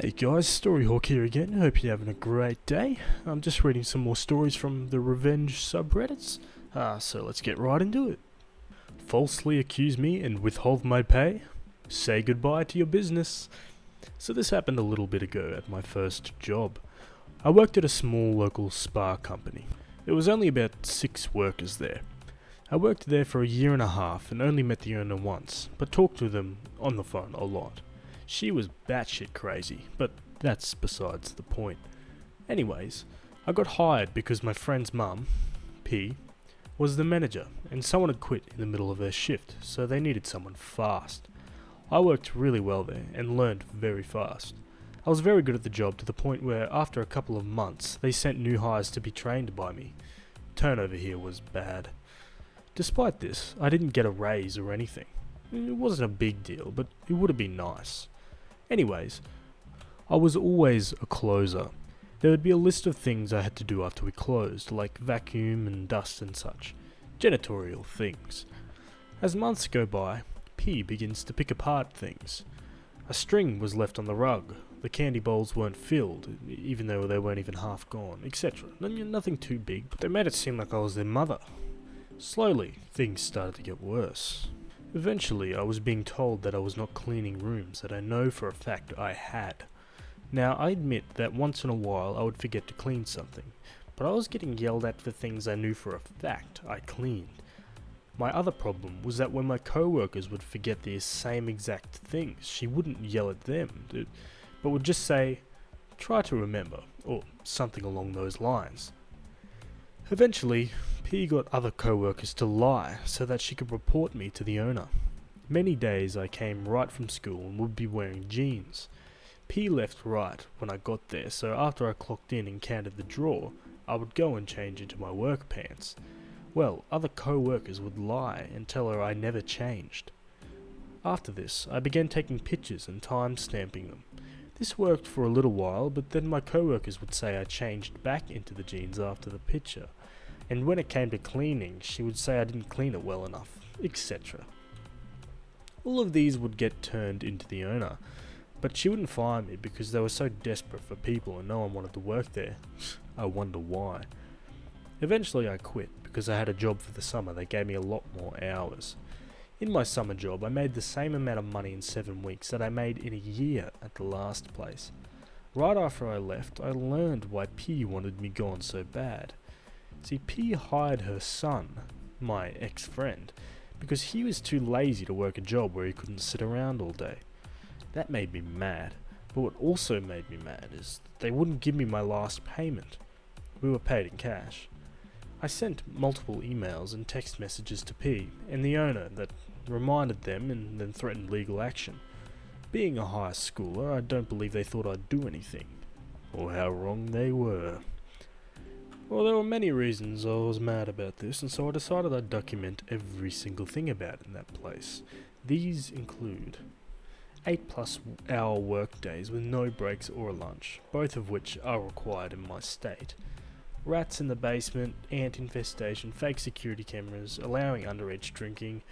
Hey guys, Storyhawk here again. Hope you're having a great day. I'm just reading some more stories from the revenge subreddits. So let's get right into it. Falsely accuse me and withhold my pay? Say goodbye to your business. So this happened a little bit ago at my first job. I worked at a small local spa company. There was only about 6 workers there. I worked there for a year and a half and only met the owner once, but talked to them on the phone a lot. She was batshit crazy, but that's besides the point. Anyways, I got hired because my friend's mum, P, was the manager, and someone had quit in the middle of their shift, so they needed someone fast. I worked really well there, and learned very fast. I was very good at the job to the point where after a couple of months, they sent new hires to be trained by me. Turnover here was bad. Despite this, I didn't get a raise or anything. It wasn't a big deal, but it would have been nice. Anyways, I was always a closer. There would be a list of things I had to do after we closed, like vacuum and dust and such. Janitorial things. As months go by, P begins to pick apart things. A string was left on the rug, the candy bowls weren't filled, even though they weren't even half gone, etc. Nothing too big, but they made it seem like I was their mother. Slowly, things started to get worse. Eventually, I was being told that I was not cleaning rooms that I know for a fact I had. Now, I admit that once in a while I would forget to clean something, but I was getting yelled at for things I knew for a fact I cleaned. My other problem was that when my co-workers would forget the same exact things, she wouldn't yell at them, but would just say, "Try to remember," or something along those lines. Eventually, P got other co-workers to lie so that she could report me to the owner. Many days I came right from school and would be wearing jeans. P left right when I got there, so after I clocked in and counted the drawer, I would go and change into my work pants. Well, other co-workers would lie and tell her I never changed. After this, I began taking pictures and time-stamping them. This worked for a little while, but then my co-workers would say I changed back into the jeans after the picture. And when it came to cleaning, she would say I didn't clean it well enough, etc. All of these would get turned into the owner, but she wouldn't fire me because they were so desperate for people and no one wanted to work there. I wonder why. Eventually I quit because I had a job for the summer that gave me a lot more hours. In my summer job, I made the same amount of money in 7 weeks that I made in a year at the last place. Right after I left, I learned why P wanted me gone so bad. See, P hired her son, my ex-friend, because he was too lazy to work a job where he couldn't sit around all day. That made me mad, but what also made me mad is that they wouldn't give me my last payment. We were paid in cash. I sent multiple emails and text messages to P and the owner that reminded them and then threatened legal action. Being a high schooler, I don't believe they thought I'd do anything. Or how wrong they were. Well, there were many reasons I was mad about this, and so I decided I'd document every single thing about it in that place. These include 8+ hour work days with no breaks or a lunch, both of which are required in my state. Rats in the basement, ant infestation, fake security cameras, allowing underage drinking,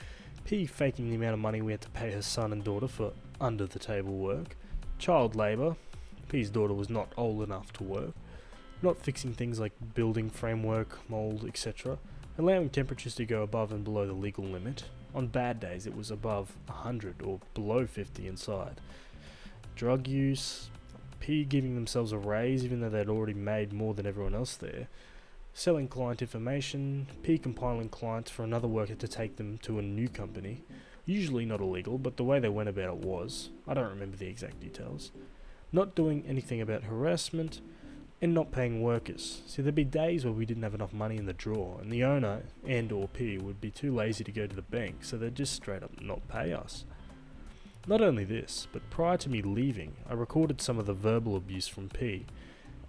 P faking the amount of money we had to pay her son and daughter for under-the-table work, child labour, P's daughter was not old enough to work, not fixing things like building framework, mould, etc., allowing temperatures to go above and below the legal limit. On bad days it was above 100 or below 50 inside. Drug use, P giving themselves a raise even though they'd already made more than everyone else there. Selling client information, P compiling clients for another worker to take them to a new company. Usually not illegal, but the way they went about it was. I don't remember the exact details. Not doing anything about harassment, and not paying workers. See, there'd be days where we didn't have enough money in the drawer, and the owner and or P would be too lazy to go to the bank, so they'd just straight up not pay us. Not only this, but prior to me leaving, I recorded some of the verbal abuse from P.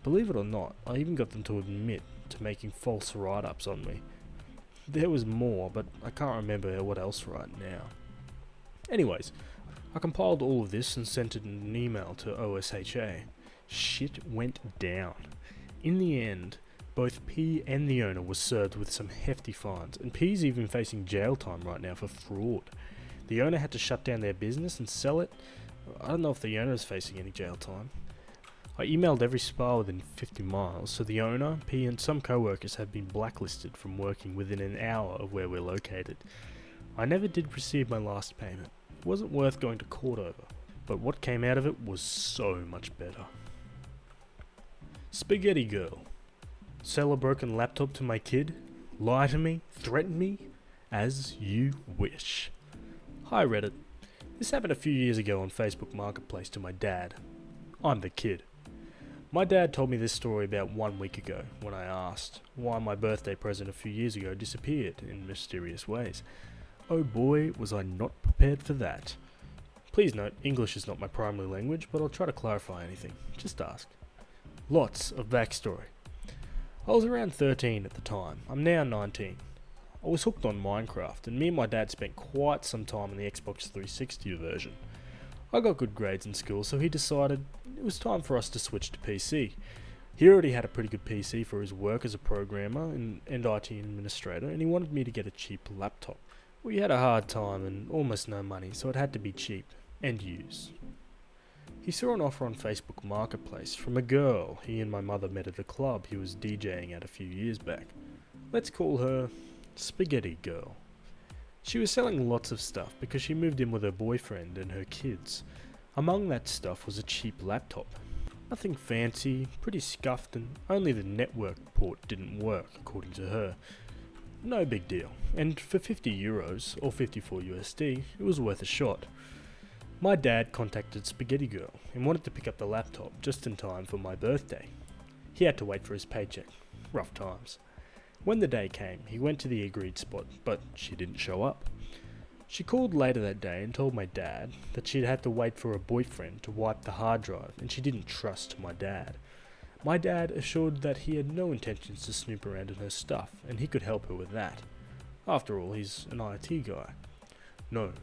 Believe it or not, I even got them to admit to making false write-ups on me. There was more, but I can't remember what else right now. Anyways, I compiled all of this and sent it in an email to OSHA. Shit went down. In the end, both P and the owner were served with some hefty fines, and P's even facing jail time right now for fraud. The owner had to shut down their business and sell it. I don't know if the owner is facing any jail time. I emailed every spa within 50 miles, so the owner, P and some co-workers have been blacklisted from working within an hour of where we're located. I never did receive my last payment. It wasn't worth going to court over, but what came out of it was so much better. Spaghetti Girl. Sell a broken laptop to my kid? Lie to me? Threaten me? As you wish. Hi Reddit. This happened a few years ago on Facebook Marketplace to my dad. I'm the kid. My dad told me this story about 1 week ago when I asked why my birthday present a few years ago disappeared in mysterious ways. Oh boy, was I not prepared for that. Please note, English is not my primary language, but I'll try to clarify anything. Just ask. Lots of backstory. I was around 13 at the time. I'm now 19. I was hooked on Minecraft, and me and my dad spent quite some time on the Xbox 360 version. I got good grades in school, so he decided it was time for us to switch to PC. He already had a pretty good PC for his work as a programmer and IT administrator, and he wanted me to get a cheap laptop. We had a hard time and almost no money, so it had to be cheap and used. He saw an offer on Facebook Marketplace from a girl he and my mother met at a club he was DJing at a few years back. Let's call her Spaghetti Girl. She was selling lots of stuff because she moved in with her boyfriend and her kids. Among that stuff was a cheap laptop. Nothing fancy, pretty scuffed, and only the network port didn't work, according to her. No big deal, and for €50 or 54 USD, it was worth a shot. My dad contacted Spaghetti Girl and wanted to pick up the laptop just in time for my birthday. He had to wait for his paycheck. Rough times. When the day came, he went to the agreed spot, but she didn't show up. She called later that day and told my dad that she'd had to wait for her boyfriend to wipe the hard drive and she didn't trust my dad. My dad assured that he had no intentions to snoop around in her stuff and he could help her with that. After all, he's an IT guy. No,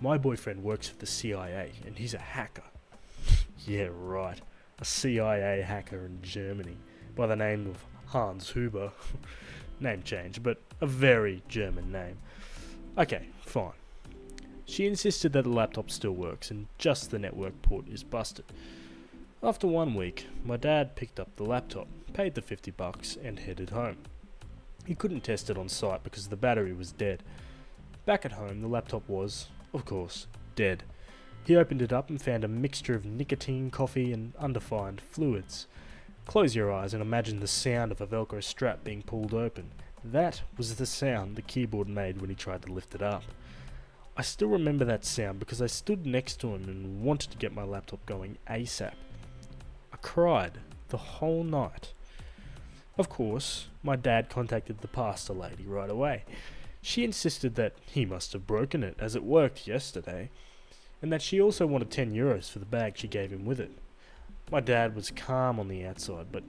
my boyfriend works for the CIA and he's a hacker. Yeah, right. A CIA hacker in Germany by the name of Hans Huber. Name change, but a very German name. Okay, fine. She insisted that the laptop still works and just the network port is busted. After 1 week, my dad picked up the laptop, paid the $50 and headed home. He couldn't test it on site because the battery was dead. Back at home, the laptop was, of course, dead. He opened it up and found a mixture of nicotine, coffee and undefined fluids. Close your eyes and imagine the sound of a Velcro strap being pulled open. That was the sound the keyboard made when he tried to lift it up. I still remember that sound because I stood next to him and wanted to get my laptop going ASAP. I cried the whole night. Of course, my dad contacted the pastor lady right away. She insisted that he must have broken it as it worked yesterday, and that she also wanted €10 for the bag she gave him with it. My dad was calm on the outside, but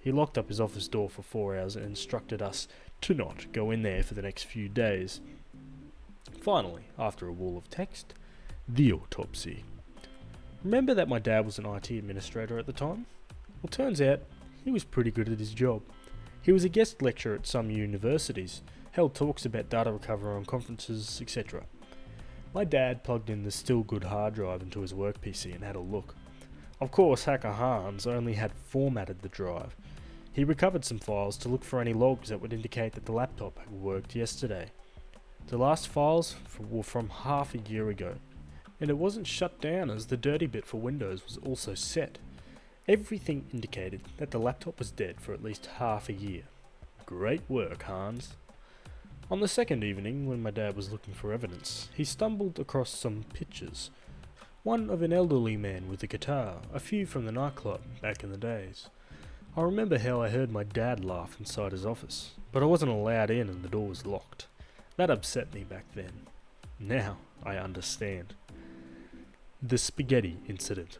he locked up his office door for 4 hours and instructed us to not go in there for the next few days. Finally, after a wall of text, the autopsy. Remember that my dad was an IT administrator at the time? Well, turns out he was pretty good at his job. He was a guest lecturer at some universities, held talks about data recovery on conferences, etc. My dad plugged in the still good hard drive into his work PC and had a look. Of course, Hacker Hans only had formatted the drive. He recovered some files to look for any logs that would indicate that the laptop had worked yesterday. The last files were from half a year ago, and it wasn't shut down as the dirty bit for Windows was also set. Everything indicated that the laptop was dead for at least half a year. Great work, Hans. On the second evening, when my dad was looking for evidence, he stumbled across some pictures. One of an elderly man with a guitar, a few from the nightclub back in the days. I remember how I heard my dad laugh inside his office, but I wasn't allowed in and the door was locked. That upset me back then. Now I understand. The spaghetti incident.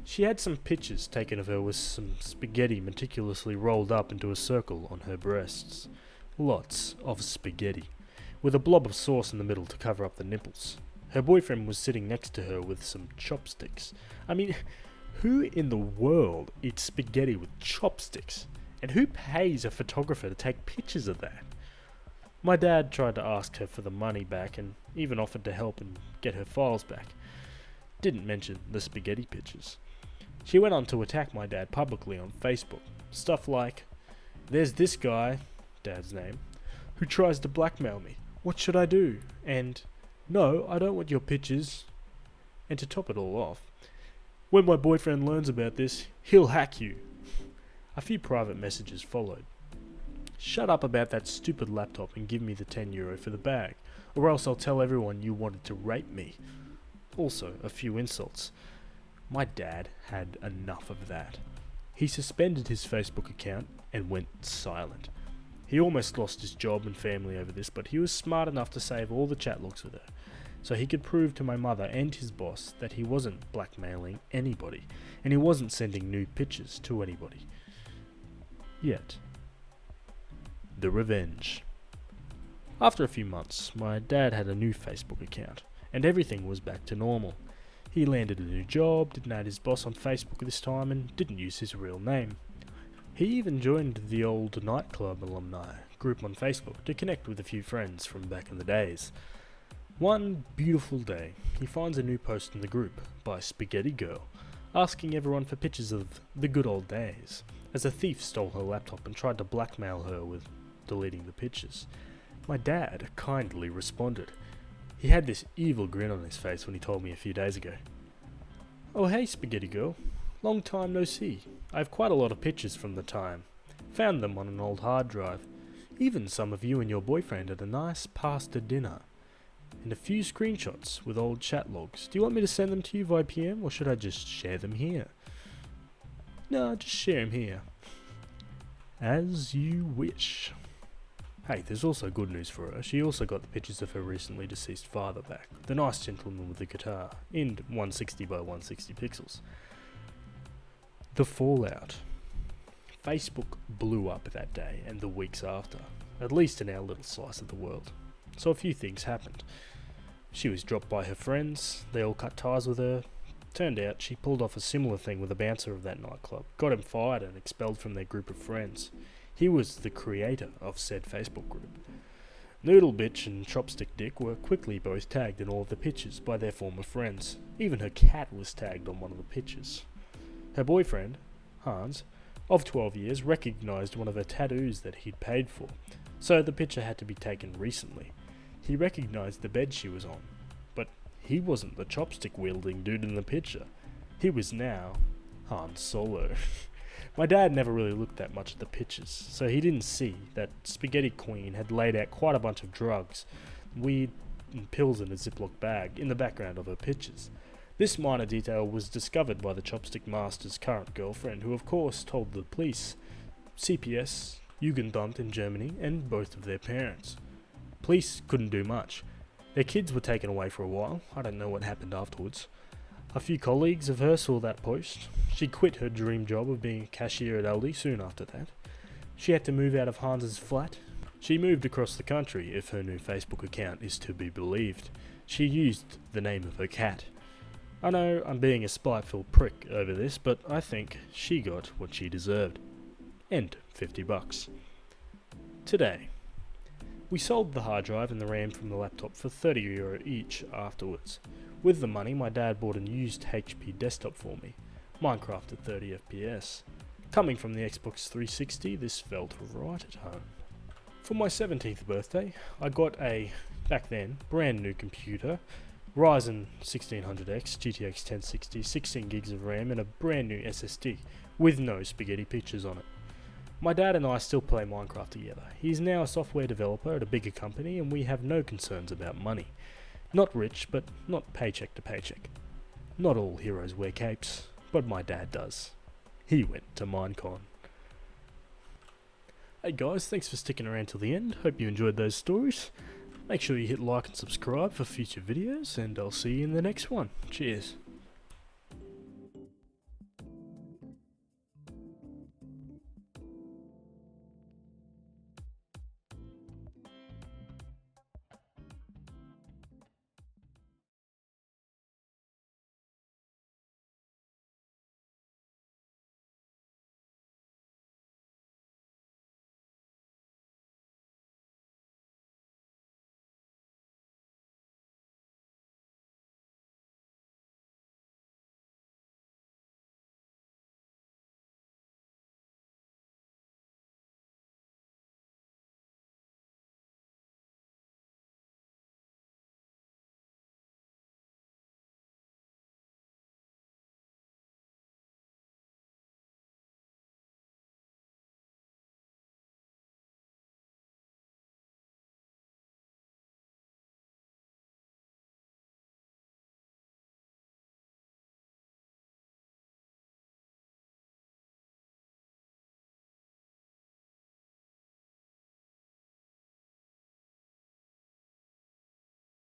She had some pictures taken of her with some spaghetti meticulously rolled up into a circle on her breasts. Lots of spaghetti, with a blob of sauce in the middle to cover up the nipples. Her boyfriend was sitting next to her with some chopsticks. I mean, who in the world eats spaghetti with chopsticks? And who pays a photographer to take pictures of that? My dad tried to ask her for the money back and even offered to help and get her files back. Didn't mention the spaghetti pictures. She went on to attack my dad publicly on Facebook. Stuff like, "There's this guy," Dad's name, "who tries to blackmail me. What should I do?" And, "No, I don't want your pictures." And to top it all off, "When my boyfriend learns about this, he'll hack you." A few private messages followed. "Shut up about that stupid laptop and give me the €10 for the bag, or else I'll tell everyone you wanted to rape me." Also, a few insults. My dad had enough of that. He suspended his Facebook account and went silent. He almost lost his job and family over this, but he was smart enough to save all the chat logs with her, so he could prove to my mother and his boss that he wasn't blackmailing anybody, and he wasn't sending nude pictures to anybody. Yet. The revenge. After a few months, my dad had a new Facebook account, and everything was back to normal. He landed a new job, didn't add his boss on Facebook this time, and didn't use his real name. He even joined the old nightclub alumni group on Facebook to connect with a few friends from back in the days. One beautiful day, he finds a new post in the group by Spaghetti Girl, asking everyone for pictures of the good old days, as a thief stole her laptop and tried to blackmail her with deleting the pictures. My dad kindly responded. He had this evil grin on his face when he told me a few days ago. "Oh hey Spaghetti Girl, long time no see. I have quite a lot of pictures from the time. Found them on an old hard drive. Even some of you and your boyfriend at a nice pasta dinner. And a few screenshots with old chat logs. Do you want me to send them to you via PM, or should I just share them here?" "No, just share them here." "As you wish." Hey, there's also good news for her. She also got the pictures of her recently deceased father back, the nice gentleman with the guitar, in 160 by 160 pixels. The fallout. Facebook blew up that day and the weeks after, at least in our little slice of the world. So a few things happened. She was dropped by her friends, they all cut ties with her. Turned out she pulled off a similar thing with a bouncer of that nightclub, got him fired and expelled from their group of friends. He was the creator of said Facebook group. Noodle Bitch and Chopstick Dick were quickly both tagged in all of the pictures by their former friends. Even her cat was tagged on one of the pictures. Her boyfriend, Hans, of 12 years, recognised one of her tattoos that he'd paid for, so the picture had to be taken recently. He recognised the bed she was on, but he wasn't the chopstick-wielding dude in the picture. He was now Han Solo. My dad never really looked that much at the pictures, so he didn't see that Spaghetti Queen had laid out quite a bunch of drugs, weed and pills in a Ziploc bag in the background of her pictures. This minor detail was discovered by the Chopstick Master's current girlfriend, who of course told the police, CPS, Jugendamt in Germany, and both of their parents. Police couldn't do much. Their kids were taken away for a while. I don't know what happened afterwards. A few colleagues of her saw that post. She quit her dream job of being a cashier at Aldi soon after that. She had to move out of Hans's flat. She moved across the country, if her new Facebook account is to be believed. She used the name of her cat. I know I'm being a spiteful prick over this, but I think she got what she deserved. And $50. Today, we sold the hard drive and the RAM from the laptop for €30 each afterwards. With the money, my dad bought a used HP desktop for me, Minecraft at 30 FPS. Coming from the Xbox 360, this felt right at home. For my 17th birthday, I got a, back then, brand new computer, Ryzen 1600X, GTX 1060, 16 gigs of RAM and a brand new SSD, with no spaghetti pictures on it. My dad and I still play Minecraft together. He's now a software developer at a bigger company and we have no concerns about money. Not rich, but not paycheck to paycheck. Not all heroes wear capes, but my dad does. He went to Minecon. Hey guys, thanks for sticking around till the end. Hope you enjoyed those stories. Make sure you hit like and subscribe for future videos, and I'll see you in the next one. Cheers.